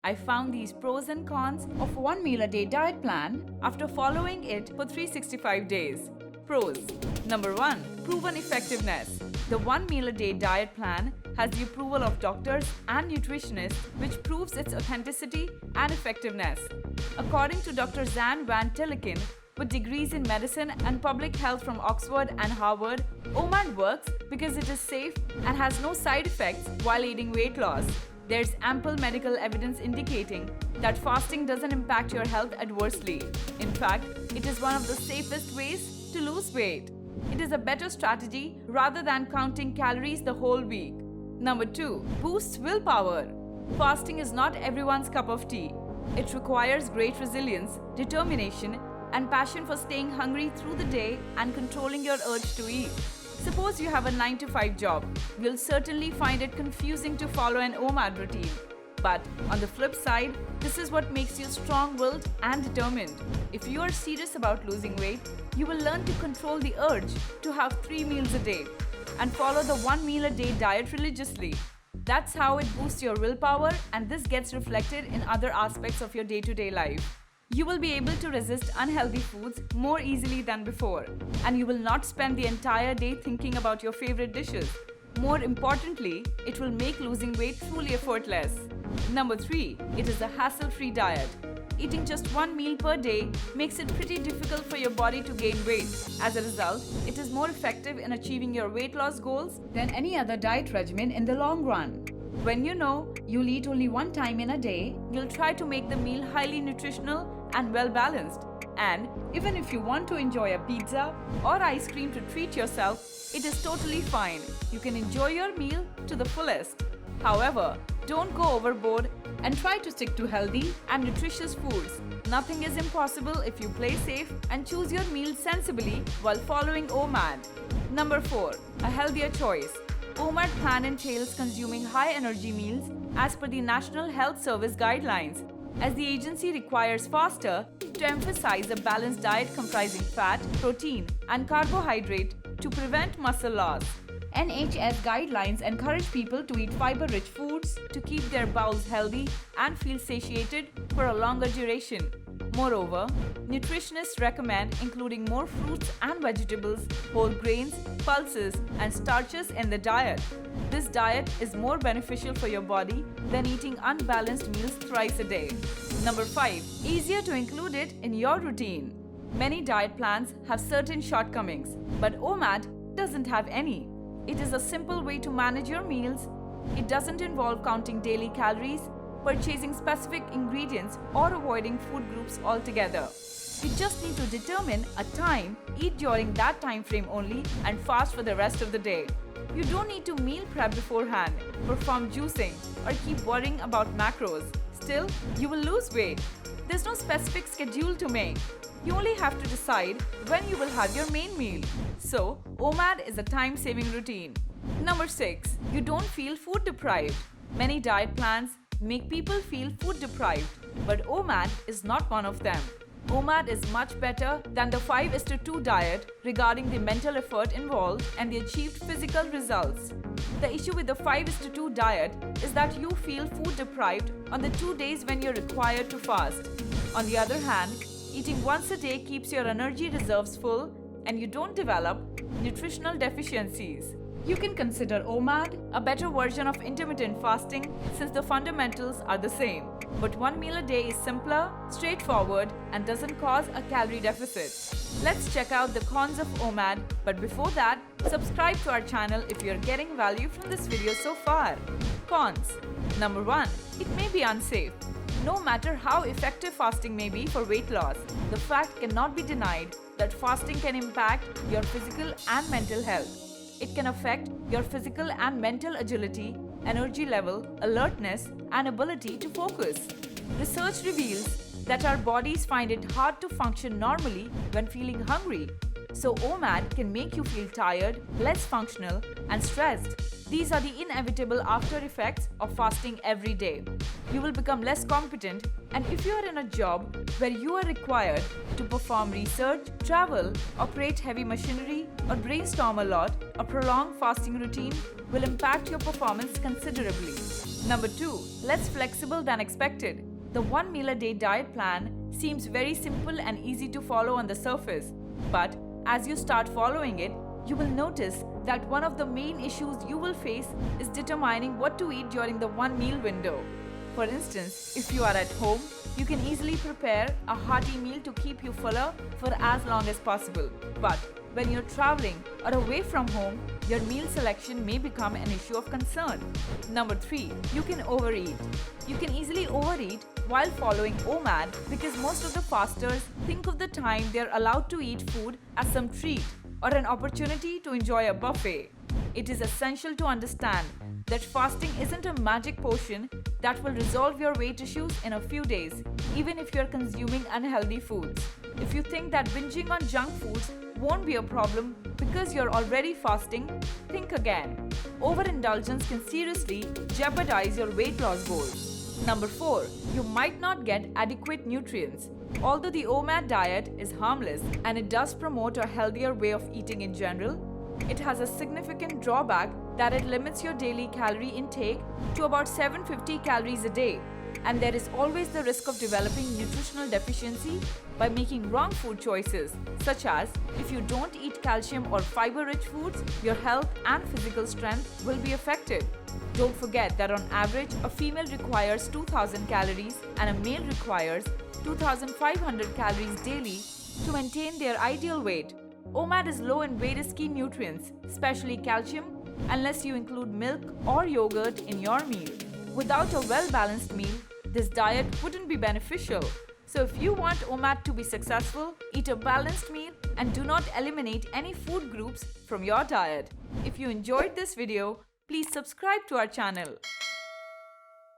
I found these pros and cons of 1 meal a day diet plan after following it for 365 days. Pros. Number 1. Proven effectiveness. The 1 meal a day diet plan has the approval of doctors and nutritionists, which proves its authenticity and effectiveness. According to Dr. Xand Van Tulleken, with degrees in medicine and public health from Oxford and Harvard, OMAD works because it is safe and has no side effects while aiding weight loss. There's ample medical evidence indicating that fasting doesn't impact your health adversely. In fact, it is one of the safest ways to lose weight. It is a better strategy rather than counting calories the whole week. Number 2. Boosts willpower. Fasting is not everyone's cup of tea. It requires great resilience, determination, and passion for staying hungry through the day and controlling your urge to eat. Suppose you have a 9-to-5 job. You'll certainly find it confusing to follow an OMAD routine. But on the flip side, this is what makes you strong-willed and determined. If you are serious about losing weight, you will learn to control the urge to have 3 meals a day and follow the 1 meal a day diet religiously. That's how it boosts your willpower, and this gets reflected in other aspects of your day-to-day life. You will be able to resist unhealthy foods more easily than before, and you will not spend the entire day thinking about your favorite dishes. More importantly, it will make losing weight truly effortless. Number 3. It is a hassle-free diet. Eating just 1 meal per day makes it pretty difficult for your body to gain weight. As a result, it is more effective in achieving your weight loss goals than any other diet regimen in the long run. When you know you'll eat only 1 time in a day, you'll try to make the meal highly nutritional and well-balanced. And even if you want to enjoy a pizza or ice cream to treat yourself, it is totally fine. You can enjoy your meal to the fullest. However, don't go overboard and try to stick to healthy and nutritious foods. Nothing is impossible if you play safe and choose your meals sensibly while following OMAD. Number 4. A healthier choice. OMAD plan entails consuming high-energy meals as per the National Health Service guidelines, as the agency requires faster to emphasize a balanced diet comprising fat, protein, and carbohydrate to prevent muscle loss. NHS guidelines encourage people to eat fiber-rich foods to keep their bowels healthy and feel satiated for a longer duration. Moreover, nutritionists recommend including more fruits and vegetables, whole grains, pulses, and starches in the diet. This diet is more beneficial for your body than eating unbalanced meals thrice a day. Number 5. Easier to include it in your routine. Many diet plans have certain shortcomings, but OMAD doesn't have any. It is a simple way to manage your meals. It doesn't involve counting daily calories, purchasing specific ingredients, or avoiding food groups altogether. You just need to determine a time, eat during that time frame only, and fast for the rest of the day. You don't need to meal prep beforehand, perform juicing, or keep worrying about macros. Still, you will lose weight. There's no specific schedule to make. You only have to decide when you will have your main meal. So, OMAD is a time-saving routine. Number 6. You don't feel food deprived. Many diet plans make people feel food deprived, but OMAD is not one of them. OMAD is much better than the 5:2 diet regarding the mental effort involved and the achieved physical results. The issue with the 5:2 diet is that you feel food deprived on the 2 days when you're required to fast. On the other hand, eating once a day keeps your energy reserves full and you don't develop nutritional deficiencies. You can consider OMAD a better version of intermittent fasting since the fundamentals are the same. But 1 meal a day is simpler, straightforward, and doesn't cause a calorie deficit. Let's check out the cons of OMAD, but before that, subscribe to our channel if you're getting value from this video so far. Cons. Number 1. It may be unsafe. No matter how effective fasting may be for weight loss, the fact cannot be denied that fasting can impact your physical and mental health. It can affect your physical and mental agility, energy level, alertness, and ability to focus. Research reveals that our bodies find it hard to function normally when feeling hungry. So OMAD can make you feel tired, less functional, and stressed. These are the inevitable after effects of fasting every day. You will become less competent, and if you are in a job where you are required to perform research, travel, operate heavy machinery, or brainstorm a lot, a prolonged fasting routine will impact your performance considerably. Number 2. Less flexible than expected. The 1 meal a day diet plan seems very simple and easy to follow on the surface. But as you start following it, you will notice that one of the main issues you will face is determining what to eat during the 1 meal window. For instance, if you are at home, you can easily prepare a hearty meal to keep you fuller for as long as possible. But when you're traveling or away from home, your meal selection may become an issue of concern. Number 3. You can overeat. You can easily overeat while following OMAD because most of the fasters think of the time they're allowed to eat food as some treat or an opportunity to enjoy a buffet. It is essential to understand that fasting isn't a magic potion that will resolve your weight issues in a few days, even if you're consuming unhealthy foods. If you think that binging on junk foods won't be a problem because you're already fasting, think again. Overindulgence can seriously jeopardize your weight loss goals. Number 4. You might not get adequate nutrients. Although the OMAD diet is harmless and it does promote a healthier way of eating in general, it has a significant drawback that it limits your daily calorie intake to about 750 calories a day. And there is always the risk of developing nutritional deficiency by making wrong food choices, such as if you don't eat calcium or fiber-rich foods, your health and physical strength will be affected. Don't forget that on average, a female requires 2000 calories and a male requires 2500 calories daily to maintain their ideal weight. OMAD is low in various key nutrients, especially calcium, unless you include milk or yogurt in your meal. Without a well-balanced meal, this diet wouldn't be beneficial. So if you want OMAD to be successful, eat a balanced meal and do not eliminate any food groups from your diet. If you enjoyed this video, please subscribe to our channel.